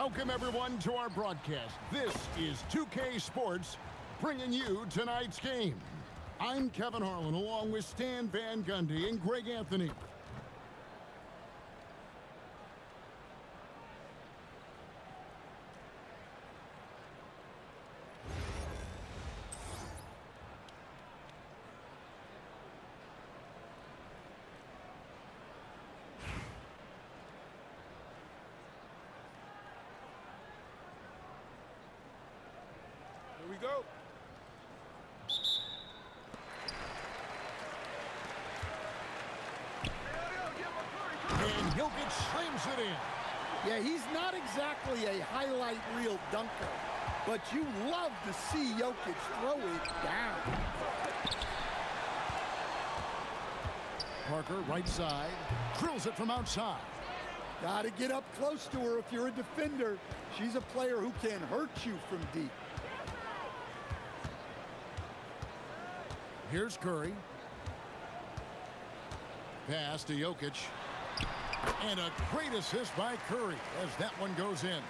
Welcome, everyone, to our broadcast. This is 2K Sports, bringing you tonight's game. I'm Kevin Harlan, along with Stan Van Gundy and Greg Anthony. Here we go. And Jokic slams it in. Yeah, he's not exactly a highlight reel dunker, but you love to see Jokic throw it down. Parker, right side, drills it from outside. Got to get up close to her if you're a defender. She's a player who can hurt you from deep. Here's Curry. Pass to Jokic. And a great assist by Curry as that one goes in.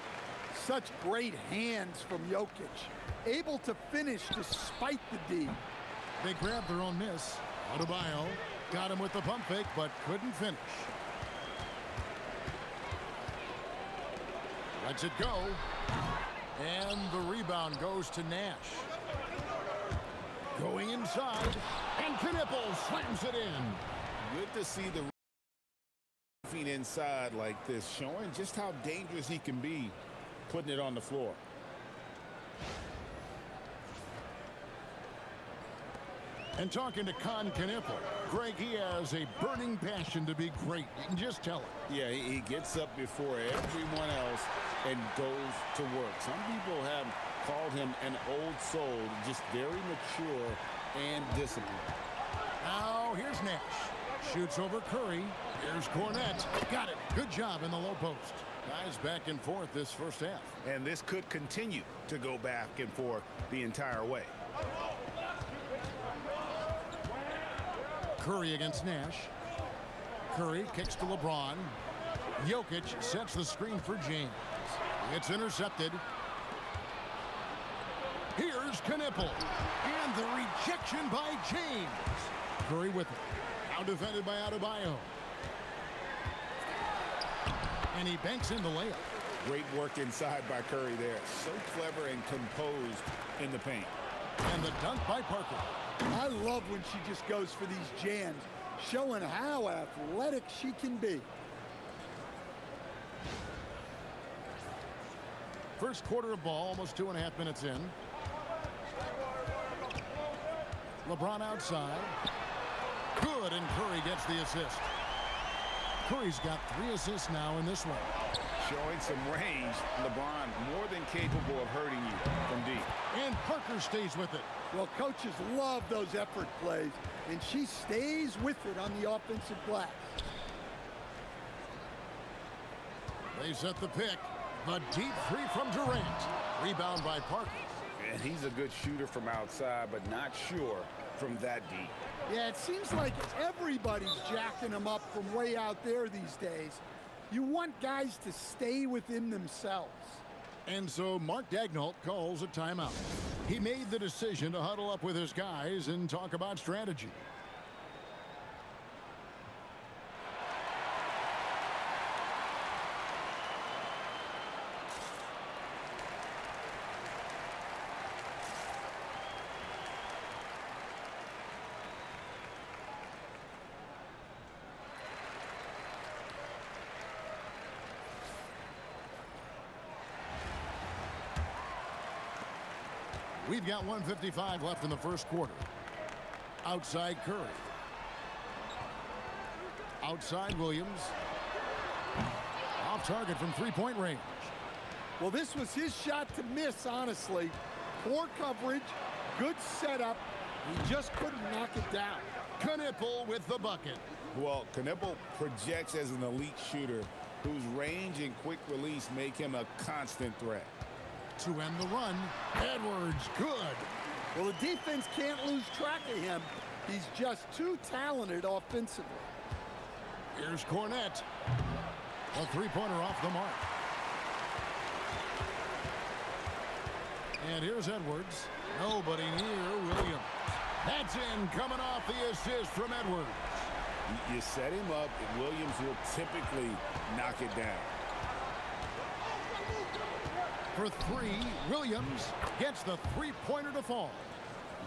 Such great hands from Jokic. Able to finish despite the D. They grabbed their own miss. Adebayo got him with the pump fake, but couldn't finish. Lets it go. And the rebound goes to Nash. Going inside, and Knippel slams it in. Good to see the feet inside like this, showing just how dangerous he can be putting it on the floor. And talking to Knippel, Greg, he has a burning passion to be great. You can just tell it. Yeah, he gets up before everyone else and goes to work. Some people have called him an old soul, just very mature and disciplined. Now here's Nash. Shoots over Curry. Here's Cornette. Got it. Good job in the low post. Guys back and forth this first half. And this could continue to go back and forth the entire way. Curry against Nash. Curry kicks to LeBron. Jokic sets the screen for James. It's intercepted. Here's Knippel. And the rejection by James. Curry with it. Now defended by Adebayo. And he banks in the layup. Great work inside by Curry there. So clever and composed in the paint. And the dunk by Parker. I love when she just goes for these jams, showing how athletic she can be. First quarter of ball, almost 2.5 minutes in. LeBron outside. Good, and Curry gets the assist. Curry's got 3 assists now in this one. Showing some range, LeBron more than capable of hurting you from deep. And Parker stays with it. Well, coaches love those effort plays, and she stays with it on the offensive glass. They set the pick. The deep three from Durant. Rebound by Parker. And he's a good shooter from outside, but not sure from that deep. Yeah, it seems like everybody's jacking them up from way out there these days. You want guys to stay within themselves. And so Mark Daigneault calls a timeout. He made the decision to huddle up with his guys and talk about strategy. We've got 1:55 left in the first quarter. Outside Curry. Outside Williams. Off target from three-point range. Well, this was his shot to miss, honestly. Poor coverage, good setup. He just couldn't knock it down. Knippel with the bucket. Well, Knippel projects as an elite shooter whose range and quick release make him a constant threat. To end the run, Edwards, good. Well, the defense can't lose track of him. He's just too talented offensively. Here's Cornette. A three-pointer off the mark. And here's Edwards. Nobody near Williams. That's in, coming off the assist from Edwards. You set him up, and Williams will typically knock it down. For three, Williams gets the three-pointer to fall.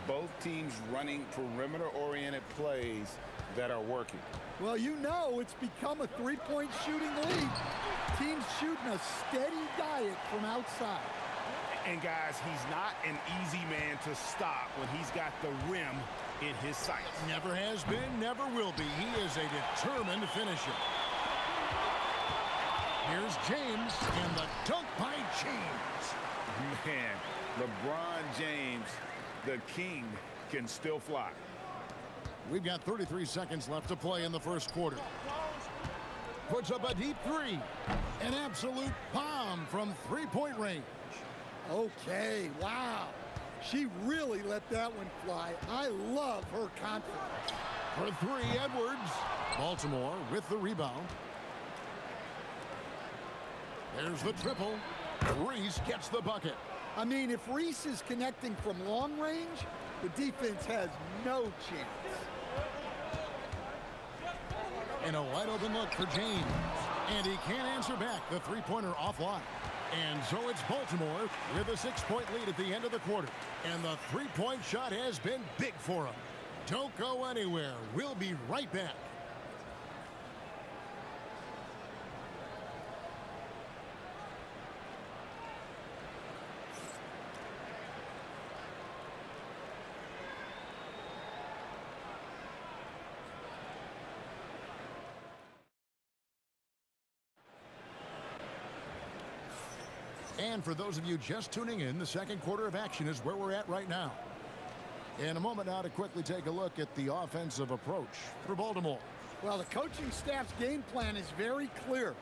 Both teams running perimeter-oriented plays that are working. Well, you know it's become a three-point shooting league. Teams shooting a steady diet from outside. And guys, he's not an easy man to stop when he's got the rim in his sights. Never has been, never will be. He is a determined finisher. Here's James, and the dunk by James. Man, LeBron James, the king, can still fly. We've got 33 seconds left to play in the first quarter. Puts up a deep three. An absolute bomb from three-point range. Okay, wow. She really let that one fly. I love her confidence. For three, Edwards. Baltimore with the rebound. There's the triple. Reese gets the bucket. I mean, if Reese is connecting from long range, the defense has no chance. And a wide open look for James. And he can't answer back. The three-pointer offline. And so it's Baltimore with a 6-point lead at the end of the quarter. And the three-point shot has been big for him. Don't go anywhere. We'll be right back. And for those of you just tuning in, the second quarter of action is where we're at right now. In a moment now to quickly take a look at the offensive approach for Baltimore. Well, the coaching staff's game plan is very clear.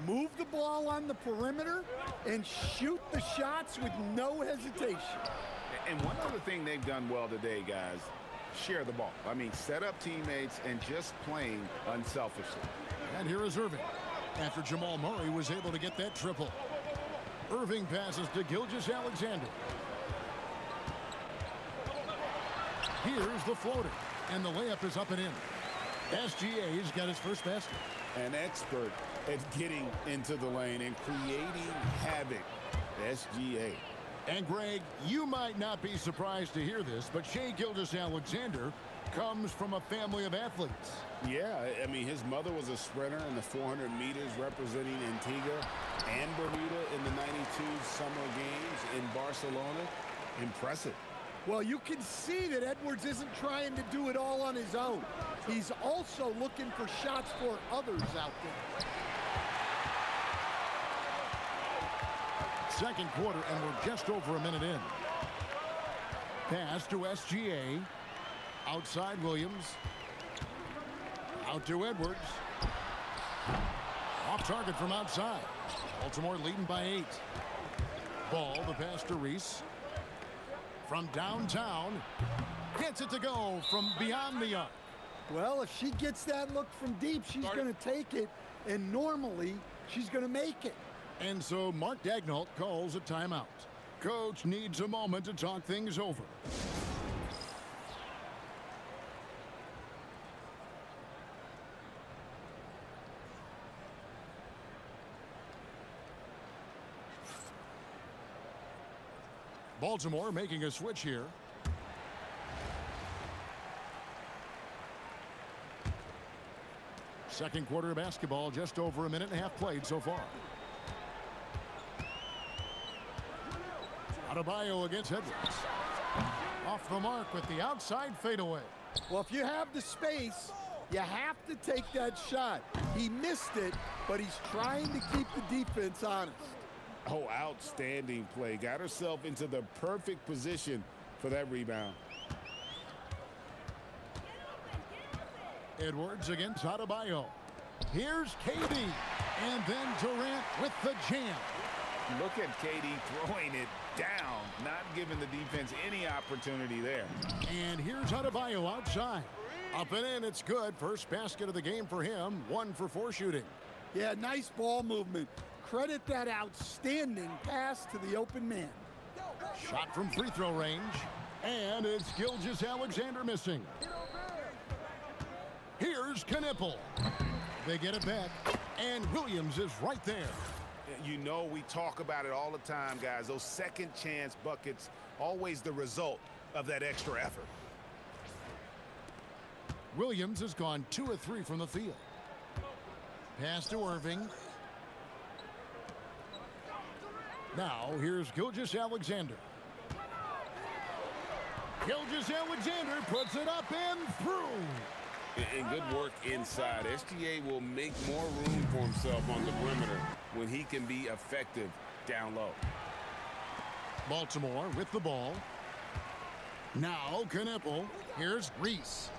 Move the ball on the perimeter and shoot the shots with no hesitation. And one other thing they've done well today, guys, share the ball. I mean, set up teammates and just playing unselfishly. And here is Irving. After Jamal Murray was able to get that triple. Irving passes to Gilgeous-Alexander. Here's the floater. And the layup is up and in. SGA's got his first basket. An expert at getting into the lane and creating havoc. SGA. And Greg, you might not be surprised to hear this, but Shai Gilgeous-Alexander comes from a family of athletes. Yeah, I mean, his mother was a sprinter in the 400 meters representing Antigua and Bermuda in the 92 Summer Games in Barcelona. Impressive. Well, you can see that Edwards isn't trying to do it all on his own. He's also looking for shots for others out there. Second quarter, and we're just over a minute in. Pass to SGA. Outside Williams. Out to Edwards. Off target from outside. Baltimore leading by 8. Ball, the pass to Reese. From downtown. Gets it to go from beyond the arc. Well, if she gets that look from deep, she's going to take it. And normally, she's going to make it. And so Mark Daigneault calls a timeout. Coach needs a moment to talk things over. Baltimore making a switch here. Second quarter of basketball, just over a minute and a half played so far. Adebayo against Edwards. Off the mark with the outside fadeaway. Well, if you have the space, you have to take that shot. He missed it, but he's trying to keep the defense honest. Oh, outstanding play. Got herself into the perfect position for that rebound. Edwards against Adebayo. Here's KD. And then Durant with the jam. Look at KD throwing it down, not giving the defense any opportunity there. And here's Adebayo outside. Up and in, it's good. First basket of the game for him. 1 for 4 shooting. Yeah, nice ball movement. Credit that outstanding pass to the open man. Shot from free throw range. And it's Gilgeous-Alexander missing. Here's Knipple. They get it back. And Williams is right there. You know, we talk about it all the time, guys. Those second chance buckets, always the result of that extra effort. Williams has gone 2 of 3 from the field. Pass to Irving. Now, here's Gilgeous-Alexander. Gilgeous-Alexander puts it up and through. And good work inside. SGA will make more room for himself on the perimeter when he can be effective down low. Baltimore with the ball. Now Knipple. Here's Reese.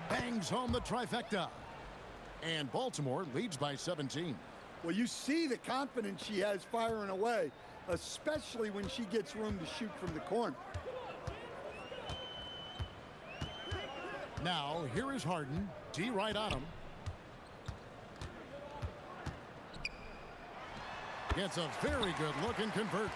Bangs home the trifecta. And Baltimore leads by 17. Well, you see the confidence she has firing away, especially when she gets room to shoot from the corner. Now, here is Harden. D right on him. Gets a very good look and converts.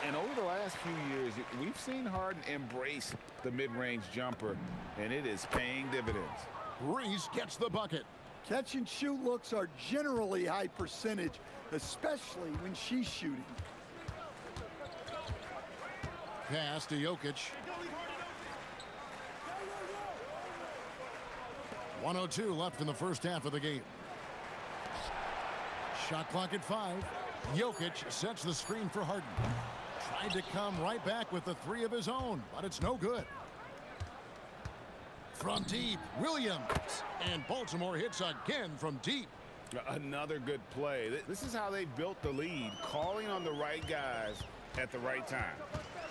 And over the last few years, we've seen Harden embrace the mid-range jumper, and it is paying dividends. Reese gets the bucket. Catch and shoot looks are generally high percentage, especially when she's shooting. Pass to Jokic. 1:02 left in the first half of the game. Shot clock at 5. Jokic sets the screen for Harden. Tried to come right back with the 3 of his own, but it's no good. From deep, Williams. And Baltimore hits again from deep. Another good play. This is how they built the lead, calling on the right guys at the right time.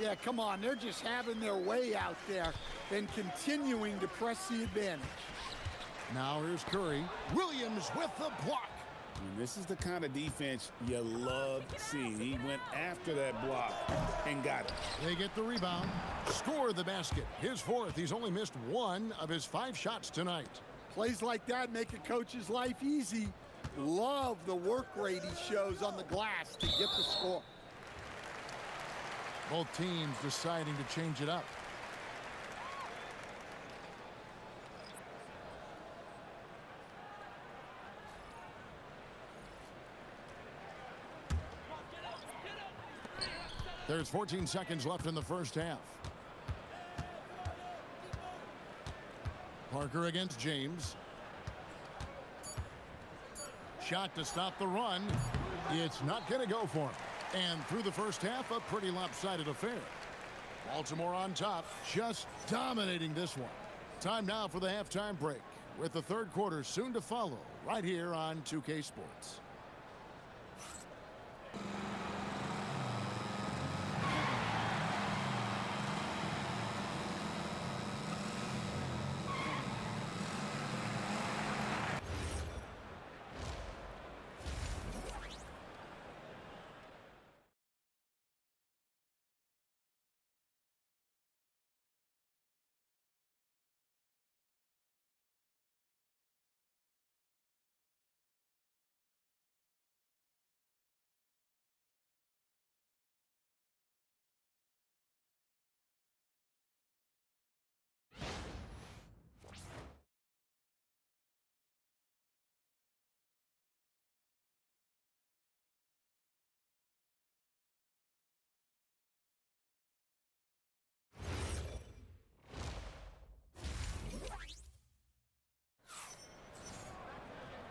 Yeah, come on. They're just having their way out there and continuing to press the advantage. Now here's Curry. Williams with the block. And this is the kind of defense you love seeing. He went after that block and got it. They get the rebound. Score the basket. His 4th. He's only missed 1 of his 5 shots tonight. Plays like that make a coach's life easy. Love the work rate he shows on the glass to get the score. Both teams deciding to change it up. There's 14 seconds left in the first half. Parker against James. Shot to stop the run. It's not going to go for him. And through the first half, a pretty lopsided affair. Baltimore on top, just dominating this one. Time now for the halftime break, with the third quarter soon to follow, right here on 2K Sports.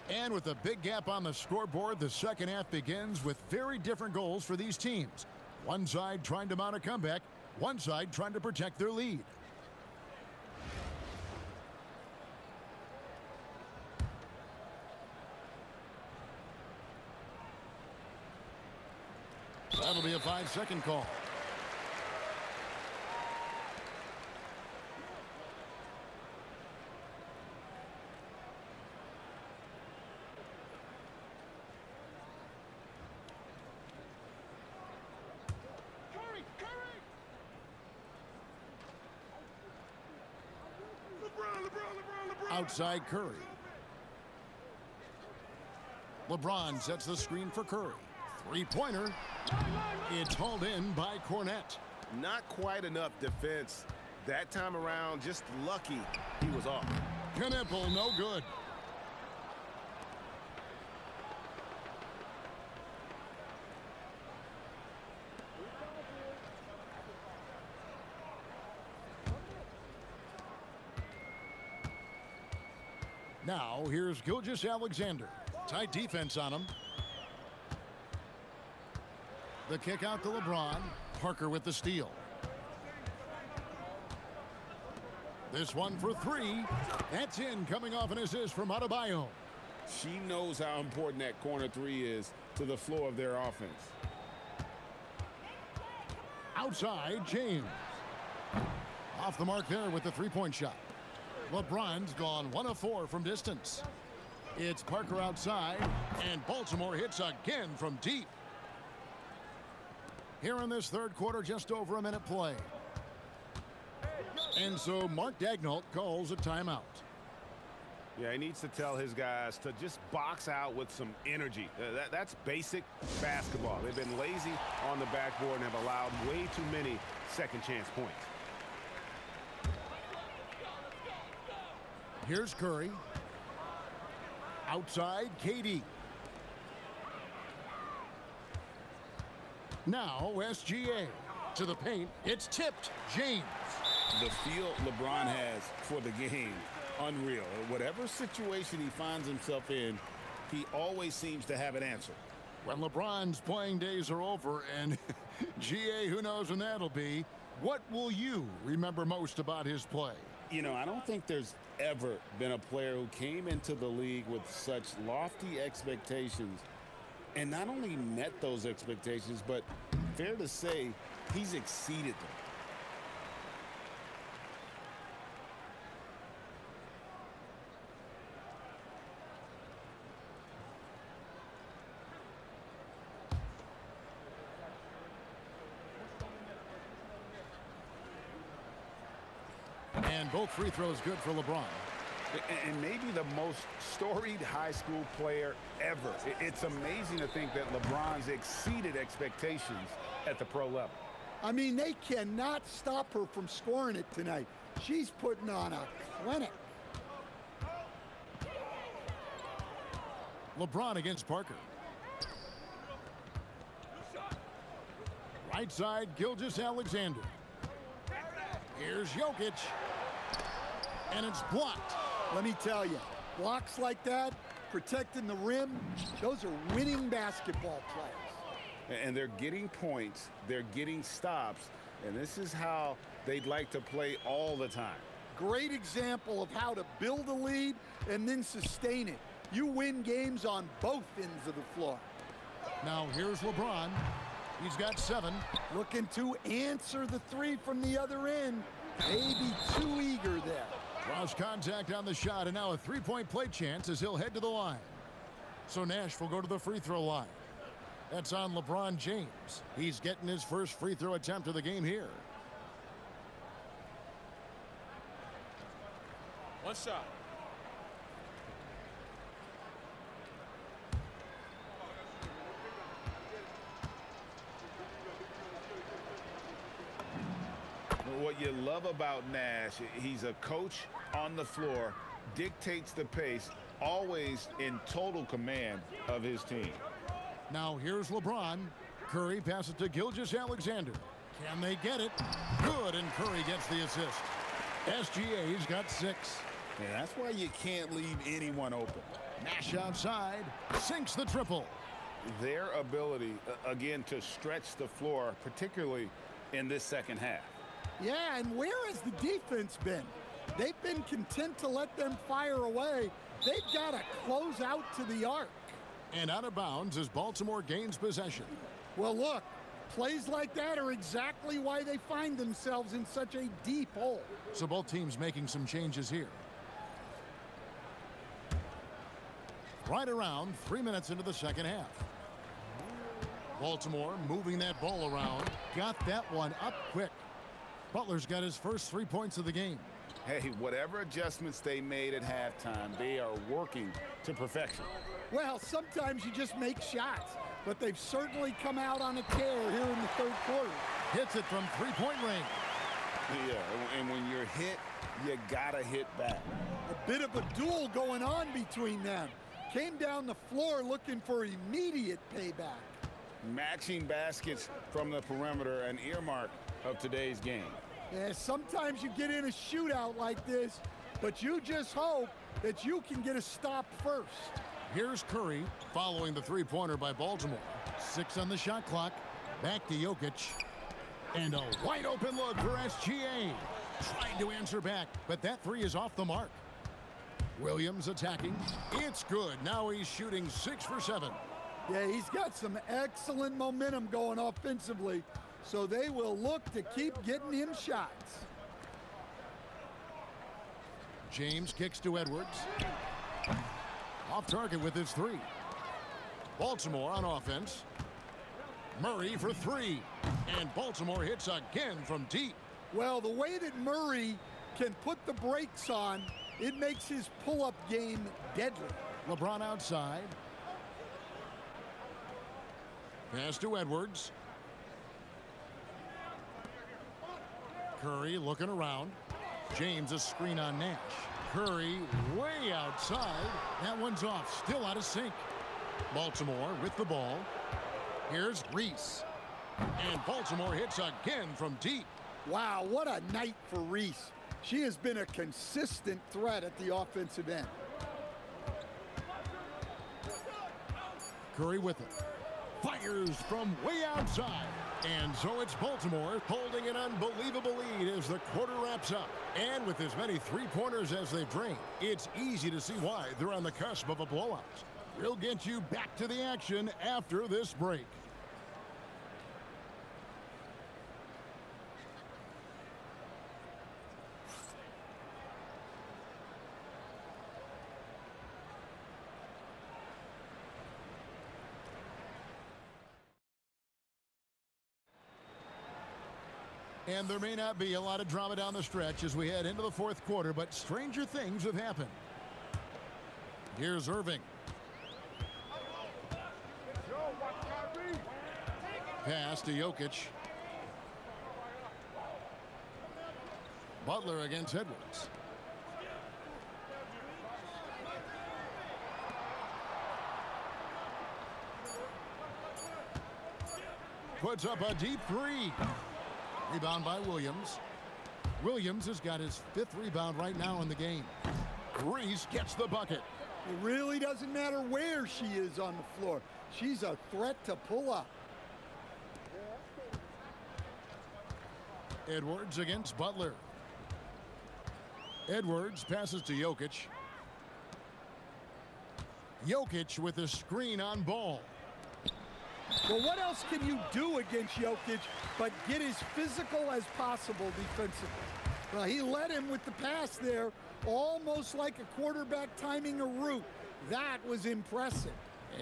And with a big gap on the scoreboard, the second half begins with very different goals for these teams. One side trying to mount a comeback, one side trying to protect their lead. That'll be a 5-second call. Outside Curry. LeBron sets the screen for Curry. Three-pointer. It's hauled in by Cornette. Not quite enough defense. That time around, just lucky he was off. Knipple, no good. Now, here's Gilgeous-Alexander. Tight defense on him. The kick out to LeBron. Parker with the steal. This one for three. That's in, coming off an assist from Adebayo. She knows how important that corner three is to the flow of their offense. Outside, James. Off the mark there with the three-point shot. LeBron's gone 1 of 4 from distance. It's Parker outside, and Baltimore hits again from deep. Here in this third quarter, just over a minute play. And so Mark Daigneault calls a timeout. Yeah, he needs to tell his guys to just box out with some energy. That's basic basketball. They've been lazy on the backboard and have allowed way too many second chance points. Here's Curry. Outside, KD. Now, SGA. To the paint, it's tipped. James. The feel LeBron has for the game, unreal. Whatever situation he finds himself in, he always seems to have an answer. When LeBron's playing days are over, and GA, who knows when that'll be, what will you remember most about his play? You know, I don't think there's ever been a player who came into the league with such lofty expectations and not only met those expectations, but fair to say, he's exceeded them. And both free throws good for LeBron. And maybe the most storied high school player ever. It's amazing to think that LeBron's exceeded expectations at the pro level. I mean, they cannot stop her from scoring it tonight. She's putting on a clinic. LeBron against Parker. Right side, Gilgeous-Alexander. Here's Jokic. And it's blocked. Let me tell you, blocks like that, protecting the rim, those are winning basketball plays. And they're getting points, they're getting stops, and this is how they'd like to play all the time. Great example of how to build a lead and then sustain it. You win games on both ends of the floor. Now here's LeBron. He's got 7. Looking to answer the three from the other end. Maybe too eager there. Draws contact on the shot, and now a three-point play chance as he'll head to the line. So Nash will go to the free throw line. That's on LeBron James. He's getting his first free throw attempt of the game here. One shot. What you love about Nash, he's a coach on the floor, dictates the pace, always in total command of his team. Now here's LeBron. Curry passes to Gilgeous-Alexander. Can they get it? Good, and Curry gets the assist. SGA's got 6. Yeah, that's why you can't leave anyone open. Nash outside, sinks the triple. Their ability, again, to stretch the floor, particularly in this second half. Yeah, and where has the defense been? They've been content to let them fire away. They've got to close out to the arc. And out of bounds as Baltimore gains possession. Well, look, plays like that are exactly why they find themselves in such a deep hole. So both teams making some changes here. Right around 3 minutes into the second half. Baltimore moving that ball around. Got that one up quick. Butler's got his first 3 points of the game. Hey, whatever adjustments they made at halftime, they are working to perfection. Well, sometimes you just make shots. but they've certainly come out on a tear here in the third quarter. Hits it from three-point range. Yeah, and when you're hit, you gotta hit back. A bit of a duel going on between them. Came down the floor looking for immediate payback. Matching baskets from the perimeter, an earmark of today's game. Yeah, sometimes you get in a shootout like this, but you just hope that you can get a stop first. Here's Curry following the three-pointer by Baltimore. 6 on the shot clock. Back to Jokic. And a wide open look for SGA. Trying to answer back, but that three is off the mark. Williams attacking. It's good. Now he's shooting 6 for 7. Yeah, he's got some excellent momentum going offensively, so they will look to keep getting him shots. James kicks to Edwards. Off target with his three. Baltimore on offense. Murray for three. And Baltimore hits again from deep. Well, the way that Murray can put the brakes on, it makes his pull-up game deadly. LeBron outside. Pass to Edwards. Curry looking around. James a screen on Nash. Curry way outside. That one's off. Still out of sync. Baltimore with the ball. Here's Reese. And Baltimore hits again from deep. Wow, what a night for Reese. She has been a consistent threat at the offensive end. Curry with it. Fires from way outside. And so it's Baltimore holding an unbelievable lead as the quarter wraps up. And with as many three-pointers as they've drained, it's easy to see why they're on the cusp of a blowout. We'll get you back to the action after this break. And there may not be a lot of drama down the stretch as we head into the fourth quarter, but stranger things have happened. Here's Irving. Pass to Jokic. Butler against Edwards. Puts up a deep three. Rebound by Williams. Williams has got his 5th rebound right now in the game. Reese gets the bucket. It really doesn't matter where she is on the floor. She's a threat to pull up. Edwards against Butler. Edwards passes to Jokic. Jokic with a screen on Ball. Well, what else can you do against Jokic but get as physical as possible defensively? Well, he led him with the pass there, almost like a quarterback timing a route. That was impressive.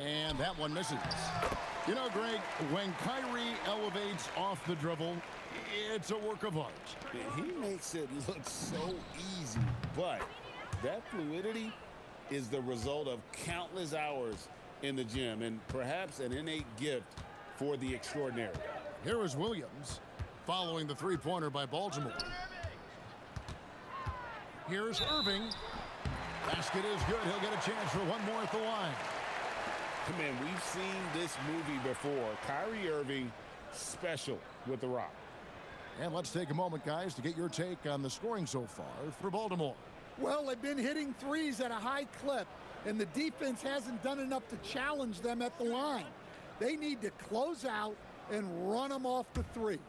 And that one misses. You know, Greg, when Kyrie elevates off the dribble, it's a work of art. He makes it look so easy, but that fluidity is the result of countless hours in the gym and perhaps an innate gift for the extraordinary. Here is Williams following the three-pointer by Baltimore. Here's Irving. Basket is good. He'll get a chance for one more at the line. Man, we've seen this movie before. Kyrie Irving, special with the rock. And let's take a moment, guys, to get your take on the scoring so far for Baltimore. Well, they've been hitting threes at a high clip, and the defense hasn't done enough to challenge them at the line. They need to close out and run them off the three.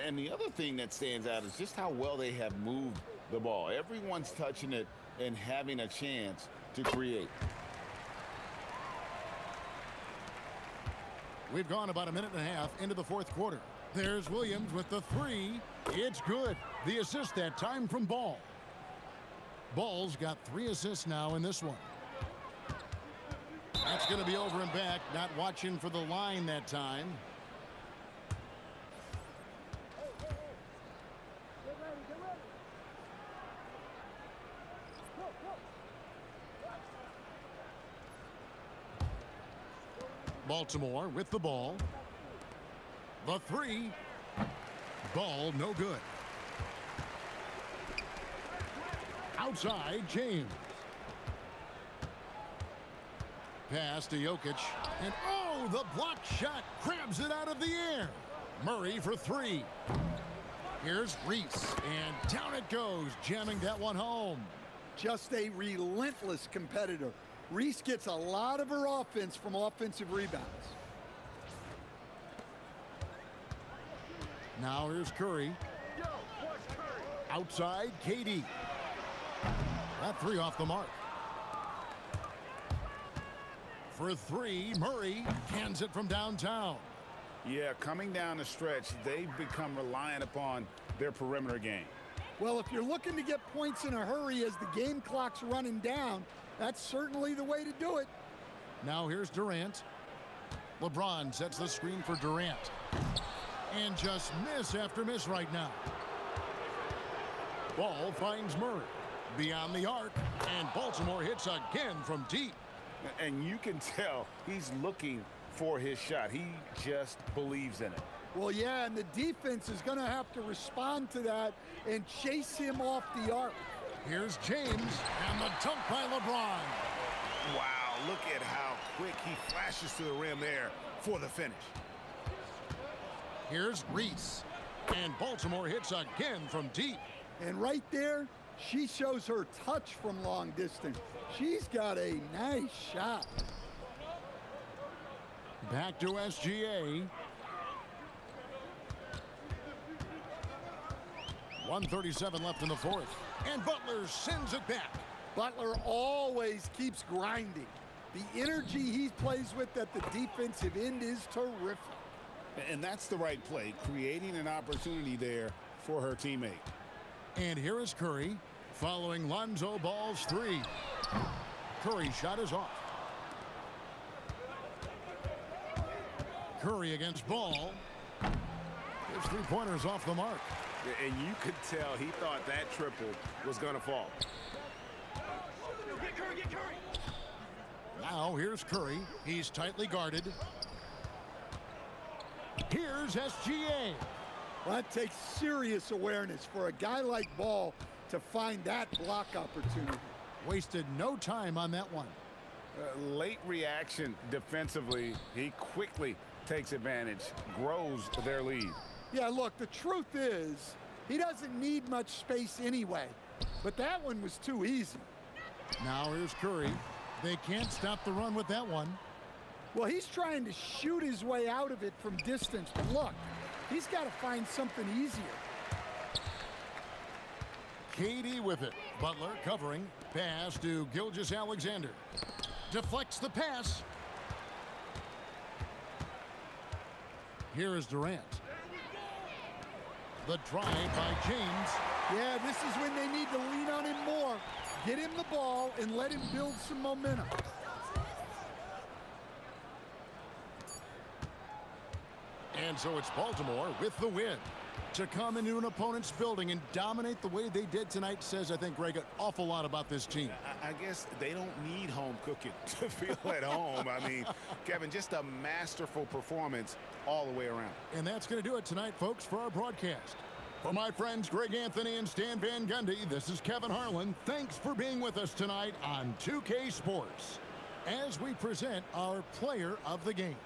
And the other thing that stands out is just how well they have moved the ball. Everyone's touching it and having a chance to create. We've gone about a minute and a half into the fourth quarter. There's Williams with the three. It's good. The assist that time from Ball. Ball's got 3 assists now in this one. That's going to be over and back. Not watching for the line that time. Baltimore with the ball. The three. Ball no good. Outside, James. Pass to Jokic. And oh, the block shot grabs it out of the air. Murray for three. Here's Reese. And down it goes, jamming that one home. Just a relentless competitor. Reese gets a lot of her offense from offensive rebounds. Now here's Curry. Outside, KD. That three off the mark. For three, Murray cans it from downtown. Yeah, coming down the stretch, they've become reliant upon their perimeter game. Well, if you're looking to get points in a hurry as the game clock's running down, that's certainly the way to do it. Now here's Durant. LeBron sets the screen for Durant. And just miss after miss right now. Ball finds Murray. Beyond the arc. And Baltimore hits again from deep. And you can tell he's looking for his shot. He just believes in it. Well, yeah, and the defense is going to have to respond to that and chase him off the arc. Here's James, and the dunk by LeBron. Wow, look at how quick he flashes to the rim there for the finish. Here's Reese, and Baltimore hits again from deep. And right there, she shows her touch from long distance. She's got a nice shot. Back to SGA. 1:37 left in the fourth. And Butler sends it back. Butler always keeps grinding. The energy he plays with at the defensive end is terrific. And that's the right play, creating an opportunity there for her teammate. And here is Curry following Lonzo Ball's three. Curry's shot is off. Curry against Ball. His three-pointer's off the mark. And you could tell he thought that triple was going to fall. Get Curry, get Curry. Now here's Curry. He's tightly guarded. Here's SGA. Well, that takes serious awareness for a guy like Ball to find that block opportunity. Wasted no time on that one. Late reaction defensively. He quickly takes advantage, grows their lead. Yeah, look, the truth is he doesn't need much space anyway. But that one was too easy. Now here's Curry. They can't stop the run with that one. Well, he's trying to shoot his way out of it from distance. But look, he's got to find something easier. KD with it. Butler covering. Pass to Gilgeous-Alexander. Deflects the pass. Here is Durant. The drive by James. Yeah, this is when they need to lean on him more. Get him the ball and let him build some momentum. And so it's Baltimore with the win. To come into an opponent's building and dominate the way they did tonight says, I think, Greg, an awful lot about this team. I guess they don't need home cooking to feel at home. I mean, Kevin, just a masterful performance all the way around. And that's going to do it tonight, folks, for our broadcast. For my friends Greg Anthony and Stan Van Gundy, this is Kevin Harlan. Thanks for being with us tonight on 2K Sports as we present our player of the game.